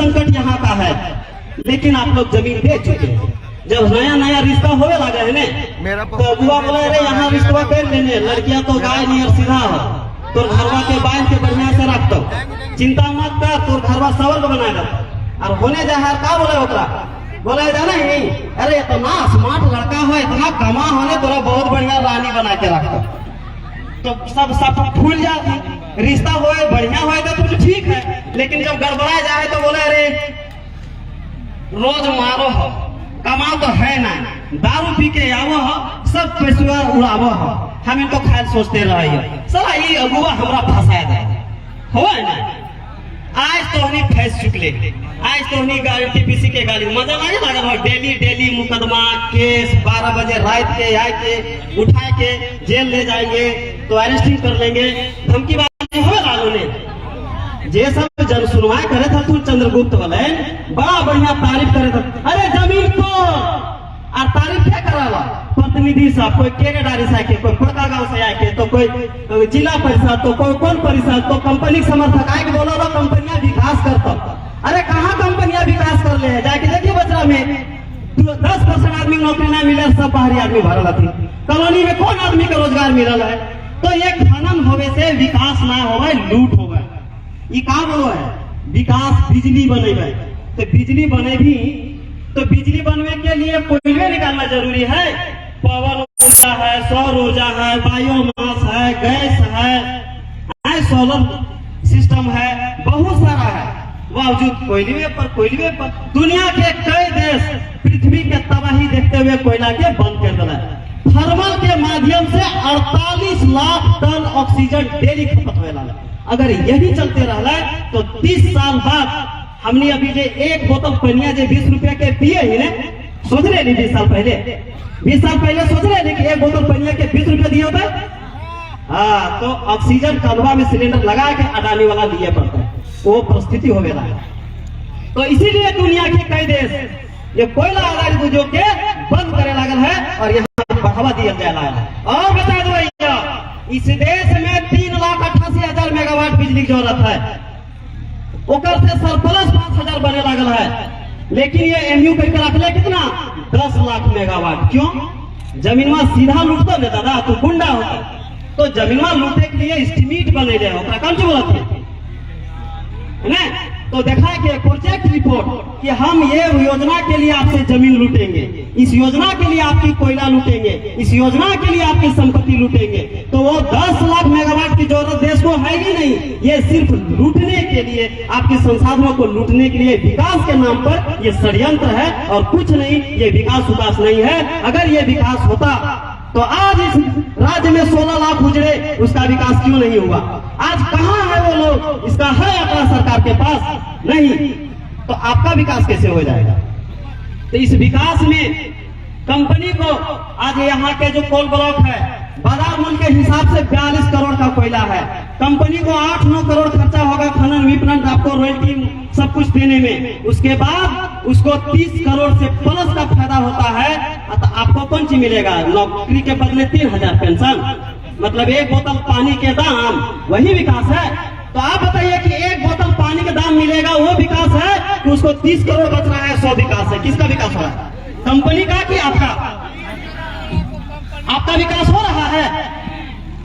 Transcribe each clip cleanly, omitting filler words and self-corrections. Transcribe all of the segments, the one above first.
संकट यहाँ का है, लेकिन आप लोग जमीन दे चुके हैं। जब नया नया रिश्ता होवे लगा है ने तो अगुआ बोला अरे यहाँ रिश्ता कर लेने, लड़कियां तो गाय नहीं और सीधा है, तो घरवा के बांध के बढ़िया से रख दो, चिंता मत कर, तो घरवा स्वर्ग बना दो। और होने जाए का बोले ओकरा बोले जाना ही नहीं, अरे इतना स्मार्ट लड़का हो, इतना कमा होने तोरा बहुत बढ़िया रानी बना के रख दो। तो सब फूल जाती, रिश्ता होए बढ़िया होए तो ठीक है, लेकिन जब गड़बड़ा जाए तो बोले अरे रोज मारो हो, कमा तो है ना, दारू पी के आवो हो, सब पैसा उड़ावो हो, हम इनको ख्याल सोचते रहिए साला ये अगुआ हमरा फंसा दे हो ना। आज तो नहीं फंस चुकले, आज तो नहीं गाड़ी टीपीसी के गाड़ी मजा नहीं लगा हो, डेली मुकदमा केस 12 बजे रात के आके उठा के जेल ले जाएंगे तो अरेस्टिंग कर लेंगे, धमकी बात हो लालू ने जे सब जन सुनवाई करे था तू चंद्रगुप्त वाले बड़ा बढ़िया तारीफ करे था, अरे जमीन को और तारीफ क्या करावा प्रतिनिधि साहब, कोई केरेडारी से आके, कोई खुड़का गांव से आके, तो कोई जिला परिषद, तो कोई कौन परिषद, तो कंपनी समर्थक आए बोलो लो कंपनियां विकास करता। अरे कहाँ कंपनियां विकास कर ले जाके देखिए बचरा में 10% आदमी नौकरी ना मिले, सब बाहरी आदमी भरल थी, कॉलोनी में कौन आदमी का रोजगार मिलल है। तो ये खनन होवे से विकास ना होवे, लूट होवे। ये काम हो है विकास बिजली बनेगा, तो बिजली बने भी तो बिजली बनने के लिए कोयले निकालना जरूरी है, पवन ऊर्जा है, सौर ऊर्जा है, बायोमास है, गैस है, सोलर सिस्टम है, बहुत सारा है। बावजूद कोयले पर दुनिया के कई देश पृथ्वी के तबाही देखते हुए कोयला के बंद कर दिला। थर्मल के माध्यम से 48 लाख टन ऑक्सीजन डेली खपत होगा। अगर यही चलते रहा तो 30 साल बाद हमने अभी जे एक बोतल पनिया जे 20 रुपया के पिए ही ने, सोच रहे नहीं 20 साल पहले सोच रहे नहीं कि एक बोतल पनिया के 20 रुपया दिए होता। हाँ, तो ऑक्सीजन कलवा में सिलेंडर लगा के अडानी वाला लिए पड़ता है, वो परिस्थिति हो गया है। तो इसीलिए दुनिया के कई देश ये कोयला आधारित उद्योग के बंद करे लगल है और यहाँ बढ़ावा दिया जा रहा है। और बता दो भैया, इस देश में 3,88,000 मेगावाट बिजली की जरूरत है, ओकर से सरप्लस 5,000 बने लगल है, लेकिन ये एमयू करके रखले कितना 10 लाख मेगावाट। क्यों? जमीनवा सीधा लूटता ना दादा, तो गुंडा होता, तो जमीनवा लूटे के लिए एस्टिमेट बने रहे हो, कौन सी बोलत है ना। तो देखा कि प्रोजेक्ट रिपोर्ट कि हम ये योजना के लिए आपसे जमीन लूटेंगे, इस योजना के लिए आपकी कोयला लूटेंगे, इस योजना के लिए आपकी संपत्ति लूटेंगे, तो वो 10 लाख मेगावाट की जरूरत देश को है ही नहीं। ये सिर्फ लूटने के लिए, आपके संसाधनों को लूटने के लिए, विकास के नाम पर ये षड्यंत्र है और कुछ नहीं। ये विकास नहीं है। अगर ये विकास होता तो आज इस राज्य में 16 लाख उजड़े, उसका विकास क्यों नहीं हुआ? आज कहाँ है वो लोग? इसका है आंकड़ा सरकार के पास नहीं, तो आपका विकास कैसे हो जाएगा? तो इस विकास में कंपनी को आज यहाँ के जो कोल ब्लॉक है, बाजार मूल्य के हिसाब से 42 करोड़ का कोयला है, कंपनी को 8-9 करोड़ खर्चा होगा खनन विपणन, आपको रॉयल्टी सब कुछ देने में, उसके बाद उसको 30 करोड़ से प्लस का फायदा होता है। तो आपको कौन सी मिलेगा? नौकरी के बदले 3,000 पेंशन, मतलब एक बोतल पानी के दाम, वही विकास है। तो आप बताइए कि एक बोतल पानी के दाम मिलेगा, वो विकास है कि उसको 30 करोड़ बच रहा है? 100 विकास है। किसका विकास हो रहा है? कंपनी का कि आपका? आपका विकास हो रहा है।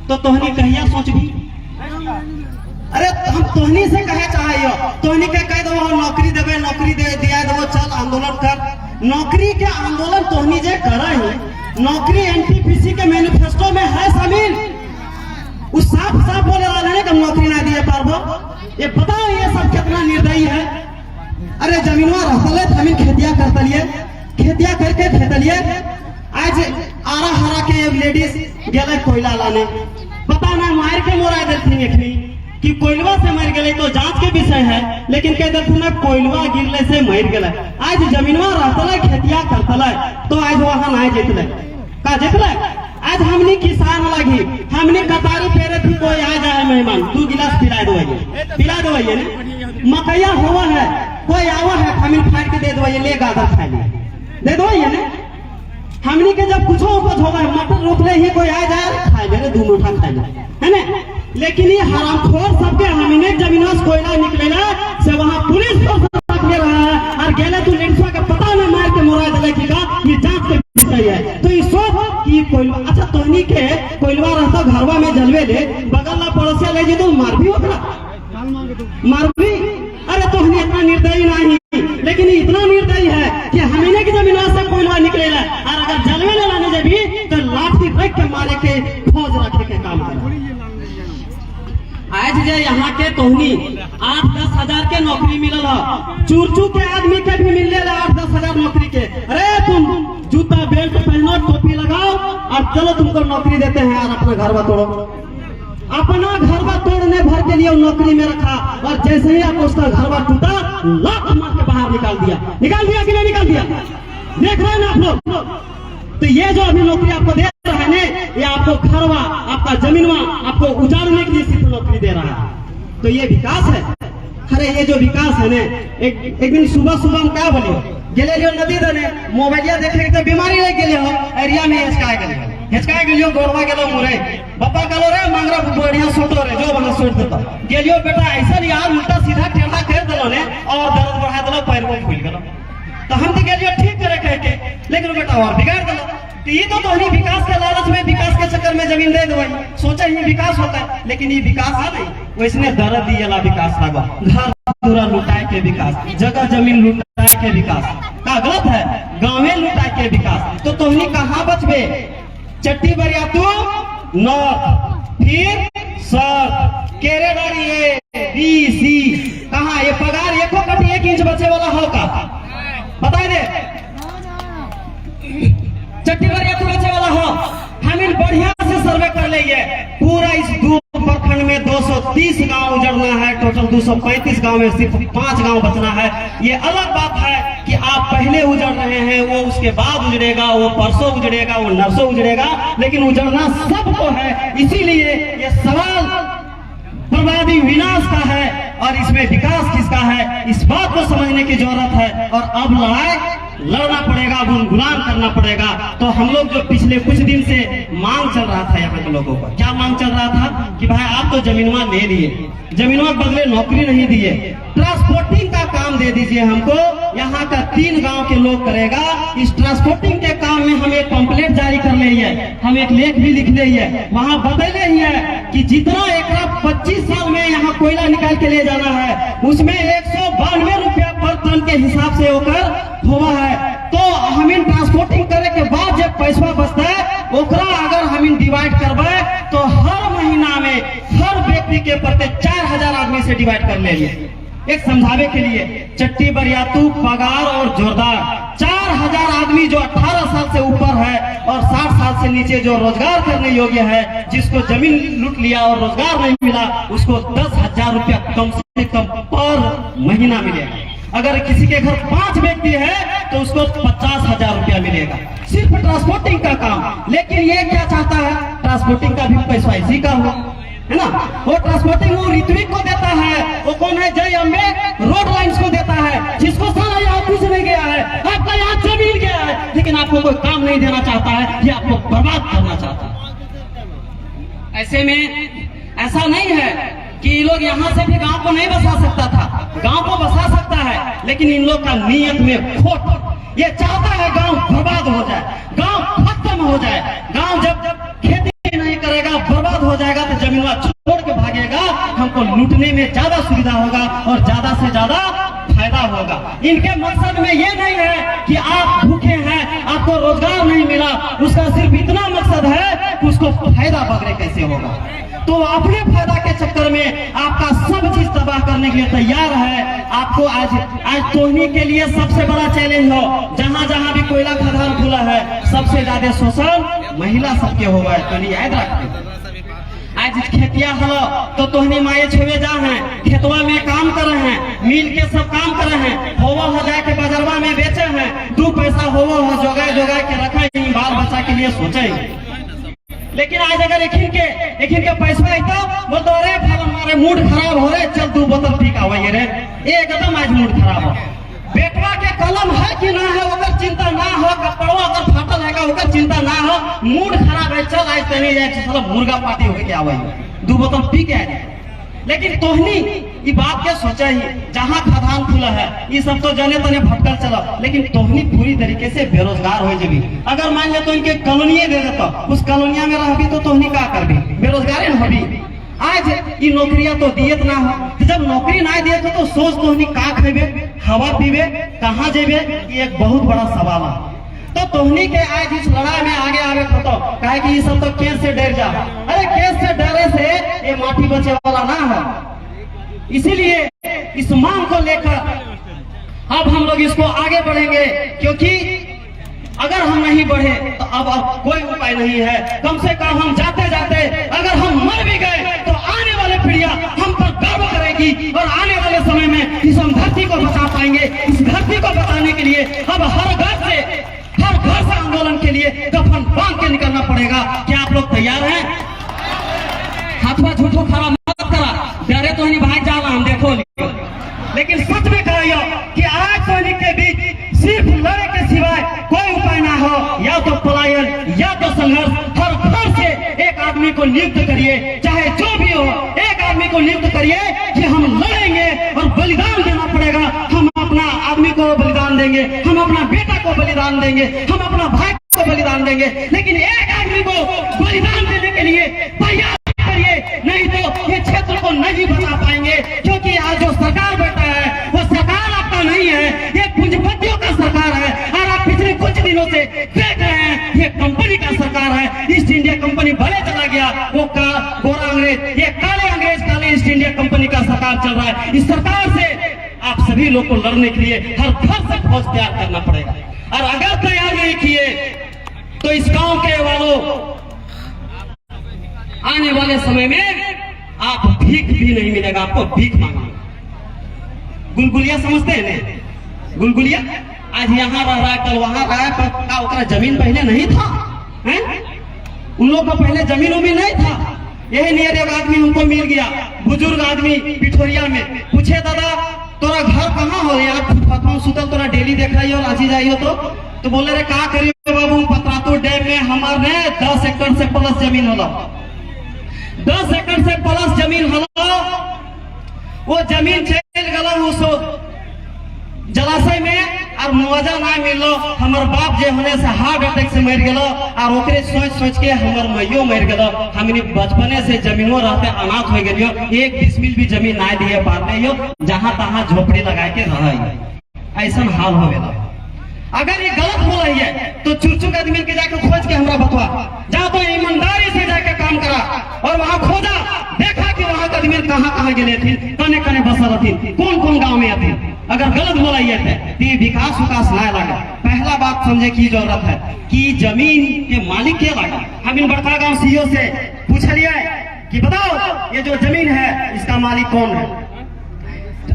तो तोहनी कहिया सोच भी, अरे हम तोहनी से कहे चाहिए, तोहनी के कह दो नौकरी देवे, नौकरी दे दिया दो, चल आंदोलन कर। नौकरी के आंदोलन तोहनी जे कर ही, नौकरी एनटीपीसी के मैनिफेस्टो में है शामिल। उस साफ बोले वाले ने कि नौकरी ना दिए पारबो। ये बताओ ये सब कितना निर्दयी है। अरे जमीनवा रहले हमें खेतिया करतलिए, खेतिया करके खेतलिए। आज आरा हरा के लेडीज गेले कोयला लाने, पता ना मार के मोरा देती एखनी कि कोयलवा से मर गए, तो जांच के विषय है, लेकिन कह देते ना कोयलवा गिरले से मर गए। आज जमीनवा रहतले खेतिया करतले, तो आज वहां ना जीतले का जीतले। आज हमने किसान लगी, हमने कतारी पेरे थी, कोई आ जाए मेहमान 2 गिलास पिला दो ना। मकैया हुआ है, कोई आवा है, हमें फाड़ के दे दो, ले गादा खा लिया, दे दो ये ना। हमने के जब कुछ उपज होगा, मटर रोपले ही कोई आ जाए, खाए मेरे 2 मुठा खाए है ना। लेकिन ये हरामखोर सबके हमने जमीनों से कोयला निकलेला से वहां पुलिस घरवा में जलवे ले बगल ला पड़ोसिया ले जी तो मार भी होगा, मार भी। अरे तो हम इतना निर्दयी नहीं, लेकिन इतना निर्दयी है कि हमीने की जमीन से कोयला निकलेगा और अगर जलवे ले लाने जब भी तो लाठी रख के मारे के खोज रखे के काम करे। आज जे यहाँ के तोहनी 8-10 हजार के नौकरी मिलल है, चूर के आदमी के भी मिल 8-10 हजार नौकरी के। अरे तुम जूता बेल्ट पहनो, टोपी लगाओ और चलो तुमको नौकरी देते हैं और अपना घर तोड़ो। अपना घर तोड़ने भर के लिए नौकरी में रखा और जैसे ही आपको उसका घर टूटा लाख मार के बाहर निकाल दिया कि नहीं निकाल दिया? देख रहे हैं ना आप लोग? तो ये जो अभी नौकरी आपको दे रहा है ना, ये आपको घरवा, आपका जमीनवा आपको उजाड़ने के लिए सिर्फ नौकरी दे रहा है। तो ये विकास है? अरे ये जो विकास है ना, एक दिन सुबह सुबह हम क्या बोले गेले जो नदी दने मोबाइलिया देखे तो बीमारी लग गेले हो, एरिया में हेचकाय गेलियो गोरवा गेलो मुरे बापा कहलो रे मांगरा बढ़िया सोटो रे जो बना सोट देता गेलियो बेटा ऐसा यार उल्टा सीधा टेढ़ा कर देलो ने और दर्द बढ़ा देलो, पैर में फूल गेलो। तो हम तो गेलियो ठीक करे कह के, लेकिन बेटा और बिगाड़ देलो। तो ये तो तोहनी विकास के लालच में, विकास के चक्कर में जमीन दे दो, सोचा ये विकास होता है, लेकिन ये विकास है नहीं। वैसने दर्द दिएला विकास था, घर पूरा लुटाए के विकास, जगह जमीन लुटाए के विकास का गलत है, गाँव में लुटाए के विकास। तो तोहनी कहाँ बचबे? चट्टी बरिया तू नॉर्थ, फिर south, Keredari A B C, कहाँ ये पगार एको कटी 1 इंच बचे वाला हो का बताए दे? चट्टी बरिया तू बचे वाला हो। हमें बढ़िया से सर्वे कर लेंगे, पूरा इस 2 प्रखंड में 230 गांव उजड़ना है, टोटल 235 गांव में सिर्फ 5 गांव बचना है। ये अलग बात है कि आप पहले उजड़ रहे हैं, वो उसके बाद उजड़ेगा, वो परसों उजड़ेगा, वो नरसों उजड़ेगा, लेकिन उजड़ना सबको है। इसीलिए ये सवाल बर्बादी विनाश का है और इसमें विकास किसका है, इस बात को समझने की जरूरत है। और अब लड़ना पड़ेगा, गुलाम करना पड़ेगा। तो हम लोग जो पिछले कुछ दिन से मांग चल रहा था यहाँ के लोगों को, क्या मांग चल रहा था कि भाई आप तो जमीनवा ले लिए, जमीनवा बदले नौकरी नहीं दिए, ट्रांसपोर्टिंग का काम दे दीजिए हमको। यहाँ का 3 गांव के लोग करेगा। इस ट्रांसपोर्टिंग के काम में हम एक पंपलेट जारी कर ले है, हम एक लेख भी लिख ले है, वहाँ बदले ही है कि जितना एकरा 25 साल में यहाँ कोयला निकाल के ले जाना है, उसमें 192 रुपया पर टन के हिसाब से होकर हुआ है। तो हमें ट्रांसपोर्टिंग करे के बाद जब पैसा बचता है, ओकरा अगर हमें डिवाइड करवाए तो हर महीना में हर व्यक्ति के प्रति 4000 आदमी से डिवाइड कर ले लिए। एक समझावे के लिए, चट्टी बरियातू पगार और जोरदार 4000 आदमी जो 18 साल से ऊपर है और 60 साल से नीचे जो रोजगार करने योग्य है, जिसको जमीन लूट लिया और रोजगार नहीं मिला, उसको 10,000 रुपया कम से कम पर महीना मिलेगा। अगर किसी के घर 5 व्यक्ति है तो उसको 50,000 रुपया मिलेगा, सिर्फ ट्रांसपोर्टिंग का काम। लेकिन ये क्या चाहता है, ट्रांसपोर्टिंग का भी पैसा इसी का हो, है ना? वो ट्रांसपोर्टिंग वो ऋत्विक को देता है, वो कौन है, जय अम्बे रोड लाइन्स को देता है, जिसको सारा यहाँ कुछ नहीं गया है, आपका यहाँ जमीन गया है, लेकिन आपको कोई काम नहीं देना चाहता है, ये आपको बर्बाद करना चाहता है। ऐसे में ऐसा नहीं है कि ये लोग यहाँ से भी गांव को नहीं बसा सकता था, गांव को बसा सकता है, लेकिन इन लोग का नियत में खोट। ये चाहता है गांव बर्बाद हो जाए, गांव खत्म हो जाए। गांव जब खेती नहीं करेगा, बर्बाद हो जाएगा, तो जमीन छोड़ के भागेगा। हमको लूटने में ज्यादा सुविधा होगा और ज्यादा से ज्यादा फायदा होगा। इनके मकसद में ये नहीं है कि आप भूखे हैं, आपको रोजगार नहीं मिला, उसका सिर्फ इतना मकसद है कि उसको फायदा बगैर कैसे होगा। तो अपने फायदा के चक्कर में आपका सब चीज तबाह करने के लिए तैयार है। आपको आज तोहनी के लिए सबसे बड़ा चैलेंज हो, जहां जहां भी कोयला खदान खुला है, सबसे ज्यादा शोषण महिला सबके हुआ है। तो याद रखते, आज खेतिया हलो तो तोहनी माए छुए जा हैं, खेतवा में काम कर रहे हैं, मिल के सब काम कर रहे हैं, होवा हो जाए के बाजारवा में बेचे हैं, 2 पैसा होवा हो जोगा जोगा के रखे, बाल बच्चा के लिए सोचे। लेकिन आज अगर एक के पैसा है तो बोलते अरे हमारे मूड खराब हो रहे, चल 2 बोतल पी का रे, एकदम आज मूड खराब हो। बेटवा के कलम है कि ना है ओकर चिंता ना हो, कपड़वा अगर फाटल है का ओकर चिंता ना हो, मूड खराब है, चल आज तनी जाए चलो मुर्गा पार्टी होके आवे, 2 बोतल पी के आए। लेकिन तोहनी ये बात के सोचा ही जहाँ खदान खुला है ये सब तो जाने तने भटकल चला, लेकिन तोहनी पूरी तरीके से बेरोजगार हो जाबी। अगर मान ले तो इनके कॉलोनी दे देता, उस कॉलोनिया में रहबी तो तोहनी का करबी, बेरोजगारी न होबी। आज ये नौकरियां तो दियत ना हो, तो जब नौकरी ना दिए तो सोच तोहनी का खेबे, हवा पीबे, कहाँ जेबे, ये एक बहुत बड़ा सवाल है। तो तोहनी के आज इस लड़ाई में आगे आवे तो कहे कि ये सब तो केस से डर जा। अरे केस से डरे से ये माटी बचे वाला ना है। इसीलिए इस मांग को लेकर अब हम लोग इसको आगे बढ़ेंगे, क्योंकि अगर हम नहीं बढ़े तो अब कोई उपाय नहीं है। कम से कम हम जाते जाते अगर हम मर भी गए तो आने वाले पीढ़ियां हम पर गर्व करेगी और आने वाले समय में इस हम धरती को बचा पाएंगे। इस धरती को बचाने के लिए अब हर घर से आंदोलन के लिए कफन बांध के निकलना पड़ेगा। क्या आप लोग तैयार हैं? हाथवा झूठो खड़ा मत करा, डरे तो नहीं भाई जाला हम देखो। लेकिन सच में कहियो कि आज सैनिक के बीच सिर्फ लड़े के सिवाय कोई उपाय ना हो, या तो पलायन या तो संघर्ष। हर घर से एक आदमी को नियुक्त करिए, चाहे जो भी हो, एक आदमी को नियुक्त करिए कि हम लड़ेंगे और बलिदान देना पड़ेगा। हम अपना आदमी को बलिदान देंगे, हम अपना बेटा को बलिदान देंगे, हम अपना भाई को बलिदान देंगे, लेकिन एक आदमी को बलिदान देने के लिए तैयार करिए, नहीं तो ये क्षेत्र को नहीं बचा पाएंगे। क्योंकि आज जो सरकार बैठा है वो सरकार आपका नहीं है, ये पूंजीपतियों का सरकार है। और आप पिछले कुछ दिनों से देख रहे हैं ये कंपनी का सरकार है। ईस्ट इंडिया कंपनी भले चला गया, वो गोरा अंग्रेज, ये काले अंग्रेज, काले ईस्ट इंडिया कंपनी का सरकार चल रहा है। इस सरकार से आप सभी लोग को लड़ने के लिए हर घर से फौज तैयार करना पड़ेगा। और अगर तैयार नहीं किए तो इस गांव के वालों आने वाले समय में आप भीख भी नहीं मिलेगा, आपको भीख मांगना। गुलगुलिया समझते हैं ना? गुलगुलिया आज यहाँ रह रहा है, कल वहां रहा है, पर उतना जमीन पहले नहीं था है? उन लोग को पहले जमीन उमीन नहीं था। यही नियर एक आदमी हमको मिल गया, बुजुर्ग आदमी पिठोरिया में। पूछे दादा तोरा घर कहाँ हो यार? फुटपाथ सुतल तोरा डेली देख रही हो, आजी जाइयो तो बोले रे का करियो बाबू, पतरातू डैम में हमारे 10 एकड़ से प्लस जमीन होला, 10 एकड़ से प्लस जमीन होला। वो जमीन चल गला उस जलाशय में और मुआवजा ना मिलो। हमार बाप जे होने से हार्ट अटैक से मर गलो, और ओकरे सोच के हमार मैयो मर गलो। हमने बचपने से जमीनों रहते अनाथ हो गलियो, एक डिसमिल भी जमीन ना दिए पाते हो, जहां तहां झोपड़ी लगा के रह। ऐसा हाल हो गया। अगर ये गलत हो रही है तो चुरचुक आदमी के जाकर खोज के हमरा बतवा, जा तो ईमानदारी से जाकर काम करा और वहां खोजा, देखा कि वहां का आदमी कहाँ गए थे, कने कने बसल थी, कौन कौन गाँव में थे। अगर गलत हो रही है तो विकास विकास ना लगा। पहला बात समझे की जरूरत है कि जमीन के मालिक के लगा। हम इन बड़का गाँव सीओ से पूछ लिया कि बताओ ये जो जमीन है इसका मालिक कौन है?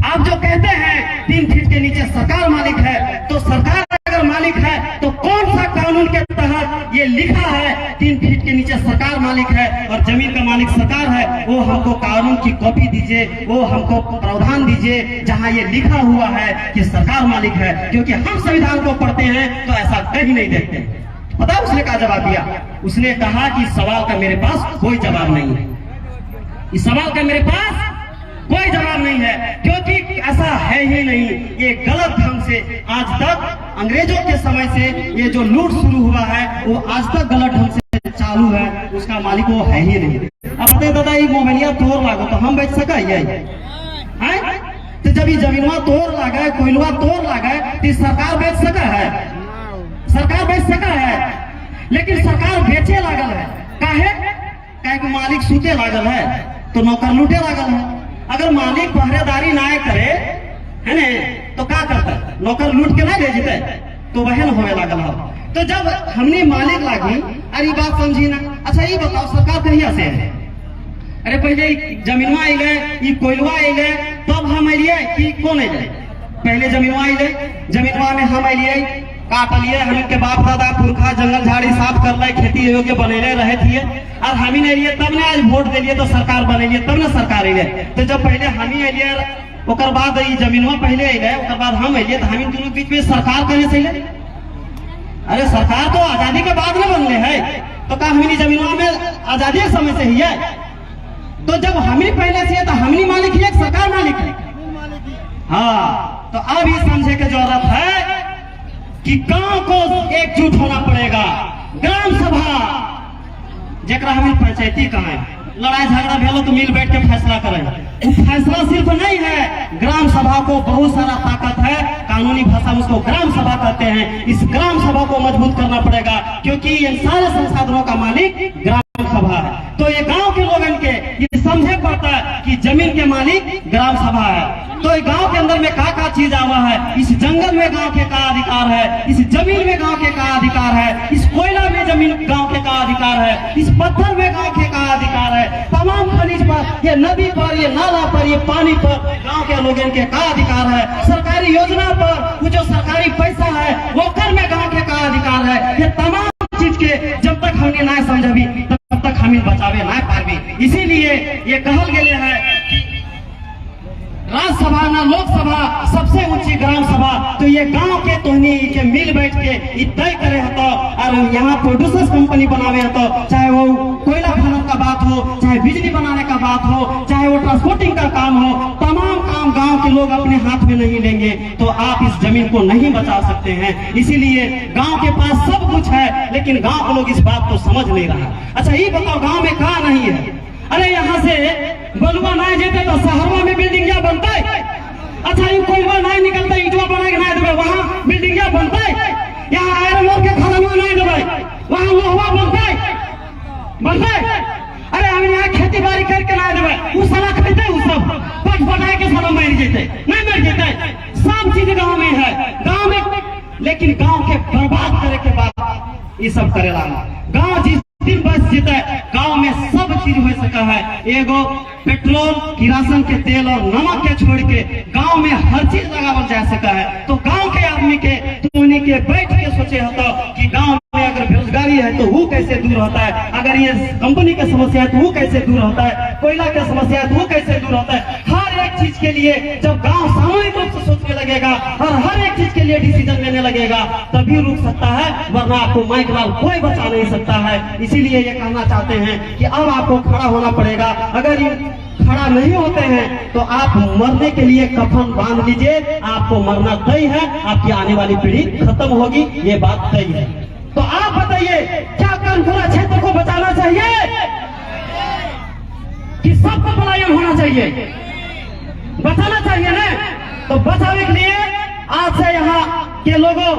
आप जो कहते हैं 3 फीट के नीचे सरकार मालिक है, तो सरकार अगर मालिक है तो कौन सा कानून के तहत ये लिखा है 3 फीट के नीचे सरकार मालिक है और जमीन का मालिक सरकार है? वो हमको कानून की कॉपी दीजिए, वो हमको प्रावधान दीजिए जहां ये लिखा हुआ है कि सरकार मालिक है। क्योंकि हम संविधान को पढ़ते हैं तो ऐसा कहीं नहीं देखते। पता उसने क्या जवाब दिया? उसने कहा कि सवाल का मेरे पास कोई जवाब नहीं है, इस सवाल का मेरे पास कोई जवाब नहीं है, क्योंकि ऐसा है ही नहीं। ये गलत ढंग से आज तक अंग्रेजों के समय से ये जो लूट शुरू हुआ है वो आज तक गलत ढंग से चालू है, उसका मालिक वो है ही नहीं। अब बताइए दादा ये मोबाइलिया तोड़ लागो तो हम बेच सका है? तो जब ये जमीनवा तोड़ लागे, कोयलवा तोड़ लागे तो सरकार बेच सका है? सरकार बेच सका है, लेकिन सरकार बेचे लागल है। काहे कि मालिक सूते लागल है तो नौकर लूटे लागल है। अगर मालिक पहरेदारी ना करे है ने तो क्या करता? नौकर लूट के ना ले जेते तो वह न होवे लागल है। तो जब हमने मालिक लागी, अरे बात समझी ना। अच्छा ये बताओ सरकार कहिया से है? अरे पहले जमीनवा अले, ये कोयलवा अले, तब हम अलिए कि कौन अले? पहले जमीनवा अले, जमीनवा में हम अलिए, काट लिए, हम के बाप दादा पुरखा जंगल झाड़ी साफ कर ले, खेती योग्य बनेले रहे थे, और हम ही नहीं तब ने आज वोट दिलिए तो सरकार बनेलिए, तब ने सरकार अले। तो जब पहले हम ही अलिए, ओकर बाद ये जमीनवा पहले अले, ओकर बाद हम अलिए, तो हम दोनों बीच में सरकार कहे से अले? अरे सरकार तो आजादी के बाद में बनले है, तो का हमनी जमीनवा में आजादी के समय से ही है? तो जब हम ही पहले से है तो हम ही मालिक है, सरकार मालिक है। हाँ, तो अब ये समझे की जरूरत है कि गांव को एकजुट होना पड़ेगा। ग्राम सभा जरा हम पंचायती कहें, लड़ाई झगड़ा भेलो तो मिल बैठ के फैसला करें। वो फैसला सिर्फ नहीं है, ग्राम सभा को बहुत सारा ताकत है, कानूनी भाषा में उसको ग्राम सभा कहते हैं। इस ग्राम सभा को मजबूत करना पड़ेगा, क्योंकि इन सारे संसाधनों का मालिक ग्राम सभा है। तो ये गांव के लोगों के ये समझे पड़ता है कि जमीन के मालिक ग्राम सभा है। तो ये गांव के अंदर में का चीज आवा है, इस जंगल में गांव के का अधिकार है, इस जमीन में गांव के का अधिकार है, इस कोयला में जमीन गांव के का अधिकार है, इस पत्थर में गांव के का अधिकार है, तमाम खनिज पर, ये नदी पर, ये नाला पर, ये पानी पर गांव के लोगों के का अधिकार है। सरकारी योजना पर जो सरकारी पैसा है वो कर में गांव के का अधिकार है। ये तमाम चीज के जब तक हमने ना समझबी तब तक हमें बचावे ना पारबी। इसीलिए ये कहल गए है कि राज्यसभा ना लोकसभा सबसे ऊंची ग्राम सभा। तो ये गांव के तोहनी के मिल बैठ के तय करे हतो और यहाँ प्रोड्यूसर्स कंपनी बनावे हतो, चाहे वो कोयला खनन का बात हो, चाहे बिजली बनाने का बात हो, चाहे वो ट्रांसपोर्टिंग का काम हो, तमाम काम गांव के लोग अपने हाथ में नहीं लेंगे तो आप इस जमीन को नहीं बचा सकते हैं। इसीलिए गांव के पास सब कुछ है, लेकिन गांव के लोग इस बात को समझ नहीं रहा। अच्छा ये बताओ, गांव में कहा नहीं है? अरे यहाँ से बलुआ नहीं जेते तो शहरों में बिल्डिंग बनते। अच्छा ये कोयला नहीं निकलता, ईटवा बना के नहीं देवे, वहाँ बिल्डिंग बनते। यहाँ आयरन ओर के खदानवा नहीं देवे, वहाँ लोहा बनते। अरे हम यहाँ खेती बाड़ी करके नहीं देवे, वो साला खेते, वो सब पट पटाए के साला मर जेते, नहीं मर जेते। सब चीज गाँव में है, गाँव में, लेकिन गाँव के बर्बाद करे के बाद ये सब करेला। गाँव जिस दिन बच जीते, गांव में सब चीज हो सका है। एगो पेट्रोल, किरासन के तेल और नमक के छोड़ के गांव में हर चीज लगावल जा सका है। तो गांव के आदमी के तुमने के बैठ के सोचे होता कि गांव में अगर बेरोजगारी है तो वो कैसे दूर होता है, अगर ये कंपनी की समस्या है तो वो कैसे दूर होता है, कोयला की समस्या है तो वो कैसे दूर होता है। हर एक चीज के लिए जब गांव सामूहिक रूप से सोचने लगेगा और हर एक चीज के लिए डिसीजन लेने लगेगा तभी रुक सकता है, वरना आपको माइक लाल कोई बचा नहीं सकता है। इसीलिए ये कहना चाहते हैं कि अब आपको खड़ा होना पड़ेगा। अगर ये खड़ा नहीं होते हैं तो आप मरने के लिए कफन बांध लीजिए, आपको मरना तय है, आपकी आने वाली पीढ़ी खत्म होगी, ये बात तय है। तो आप बताइए, क्या कर्मपुरा क्षेत्र को बचाना चाहिए कि सबको पलायन होना चाहिए? बचाना चाहिए ना। तो बचाने के लिए आज से यहाँ के लोगों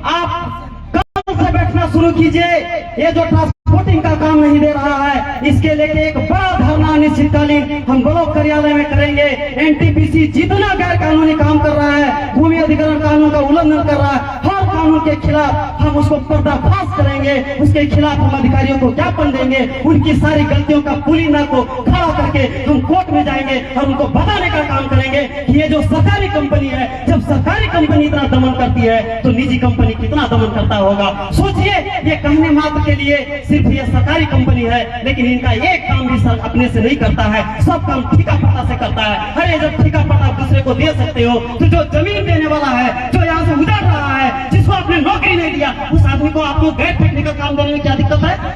आप कल से बैठना शुरू कीजिए। ये जो ट्रांसपोर्टिंग का काम नहीं दे रहा है, इसके लेके एक बड़ा धरना अनिश्चितकालीन हम ब्लॉक कार्यालय में करेंगे। एनटीपीसी जितना गैर कानूनी काम कर रहा है, भूमि अधिग्रहण कानून का उल्लंघन कर रहा है, हर कानून के खिलाफ हम उसको पर्दाफाश करेंगे। उसके खिलाफ हम अधिकारियों को ज्ञापन देंगे, उनकी सारी गलतियों का पुलिंदा को खड़ा करके हम कोर्ट में जाएंगे और उनको बताने का काम करेंगे कि ये जो सरकारी कंपनी है, जब सरकारी कंपनी इतना दमन करती है तो निजी कंपनी कितना दमन करता होगा। सोचिए, ये कहने मात्र के लिए सिर्फ ये सरकारी कंपनी है, लेकिन इनका एक काम भी सर अपने से नहीं करता है, सब काम ठेका पट्टा से करता है। अरे जब ठेका पट्टा दूसरे को दे सकते हो तो जो जमीन देने वाला है, जो यहाँ से उजाड़ रहा है, जिसको आपने नौकरी नहीं दिया, उस आदमी को आपको गैर टेक्निकल काम देने में क्या दिक्कत है?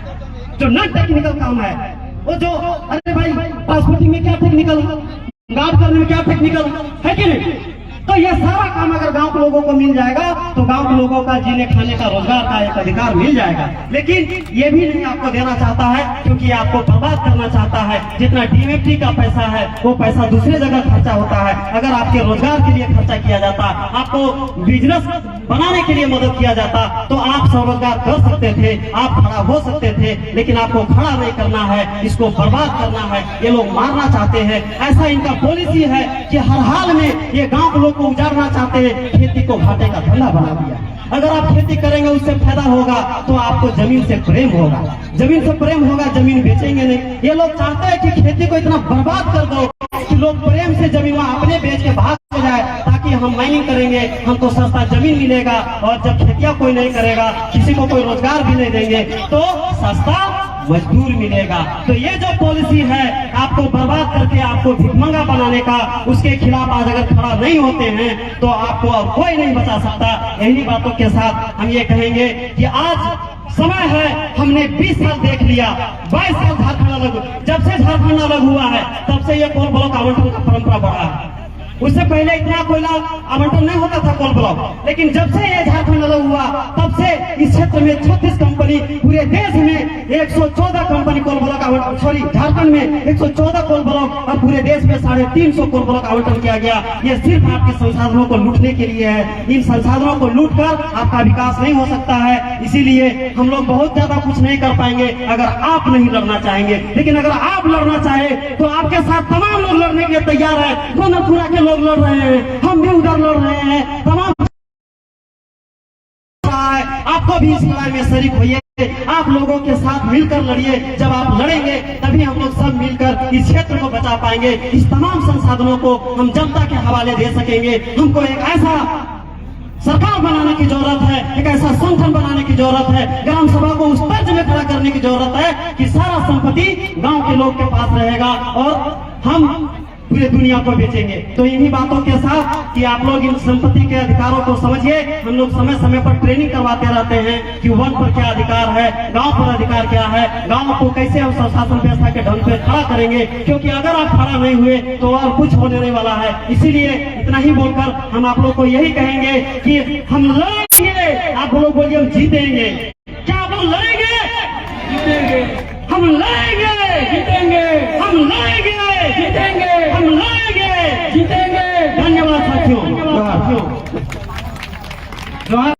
जो नॉन टेक्निकल काम है वो जो, अरे भाई ट्रांसपोर्टिंग में क्या टेक्निकल, गार्ड करने में क्या टेक्निकल है कि नहीं? तो ये सारा काम अगर गांव के लोगों को मिल जाएगा तो गांव के लोगों का जीने खाने का, रोजगार का एक अधिकार मिल जाएगा। लेकिन ये भी नहीं आपको देना चाहता है, क्योंकि आपको बर्बाद करना चाहता है। जितना डीएमएफटी का पैसा है वो पैसा दूसरे जगह खर्चा होता है। अगर आपके रोजगार के लिए खर्चा किया जाता, आपको बिजनेस बनाने के लिए मदद किया जाता तो आप स्वरोजगार कर सकते थे, आप खड़ा हो सकते थे। लेकिन आपको खड़ा नहीं करना है, इसको बर्बाद करना है। ये लोग मारना चाहते हैं, ऐसा इनका पॉलिसी है कि हर हाल में ये गांव को उजाड़ना चाहते हैं, खेती को घाटे का धंधा बना दिया। अगर आप खेती करेंगे उससे फायदा होगा तो आपको जमीन से प्रेम होगा, जमीन से प्रेम होगा, जमीन बेचेंगे नहीं। ये लोग चाहते हैं कि खेती को इतना बर्बाद कर दो कि लोग प्रेम से जमीन अपने बेच के भाग हो जाए, ताकि हम माइनिंग करेंगे, हमको सस्ता जमीन मिलेगा, और जब खेतियां कोई नहीं करेगा, किसी को कोई रोजगार भी नहीं देंगे तो सस्ता मजदूर मिलेगा। तो ये जो पॉलिसी है आपको बर्बाद करके आपको भिखमंगा बनाने का, उसके खिलाफ आज अगर खड़ा नहीं होते हैं तो आपको अब कोई नहीं बचा सकता। यही बातों के साथ हम ये कहेंगे कि आज समय है, हमने 20 साल देख लिया, 22 साल झारखंड अलग, जब से झारखंड अलग हुआ है तब से ये कोल ब्लॉक आवंटन का परंपरा बढ़ा है। उससे पहले इतना कोयला आवंटन नहीं होता था कोल ब्लॉक, लेकिन जब से ये झारखंड अलग हुआ तब से इस क्षेत्र में 36 कंपनी, पूरे देश में 114 कंपनी कोल ब्लॉक आवंटन, सॉरी झारखंड में 114 कोल ब्लॉक और पूरे देश में 350 कोल ब्लॉक आवंटन किया गया। ये सिर्फ आपके संसाधनों को लूटने के लिए है। इन संसाधनों को लूट कर आपका विकास नहीं हो सकता है। इसीलिए हम लोग बहुत ज्यादा कुछ नहीं कर पाएंगे अगर आप नहीं लड़ना चाहेंगे। लेकिन अगर आप लड़ना चाहे तो आपके साथ तमाम लोग लड़ने के लिए तैयार है। गोनरपुरा के लोग लड़ रहे हैं, हम भी उधर लड़ रहे हैं, तमाम आपको भी इस लड़ाई में शरीक होइए। आप लोगों के साथ मिलकर लड़िए। जब आप लड़ेंगे तभी हम लोग सब मिलकर इस क्षेत्र को बचा पाएंगे। इस तमाम संसाधनों को हम जनता के हवाले दे सकेंगे। हमको एक ऐसा सरकार बनाने की जरूरत है, एक ऐसा संगठन बनाने की जरूरत है, ग्राम सभा को उस तर्ज में खड़ा करने की जरूरत है कि सारा संपत्ति गांव के लोग के पास रहेगा और हम पूरे दुनिया को बेचेंगे। तो इन्हीं बातों के साथ कि आप लोग इन संपत्ति के अधिकारों को समझिए। हम लोग समय समय पर ट्रेनिंग करवाते रहते हैं कि वन पर क्या अधिकार है, गांव पर अधिकार क्या है, गांव को कैसे हम शासन व्यवस्था के ढंग पे खड़ा करेंगे, क्योंकि अगर आप खड़ा नहीं हुए तो और कुछ होने नहीं वाला है। इसीलिए इतना ही बोलकर हम आप लोग को यही कहेंगे कि हम लड़ेंगे। आप लोग बोलिए हम जीतेंगे। क्या आप लोग लड़ेंगे? जीतेंगे। हम लड़ेंगे।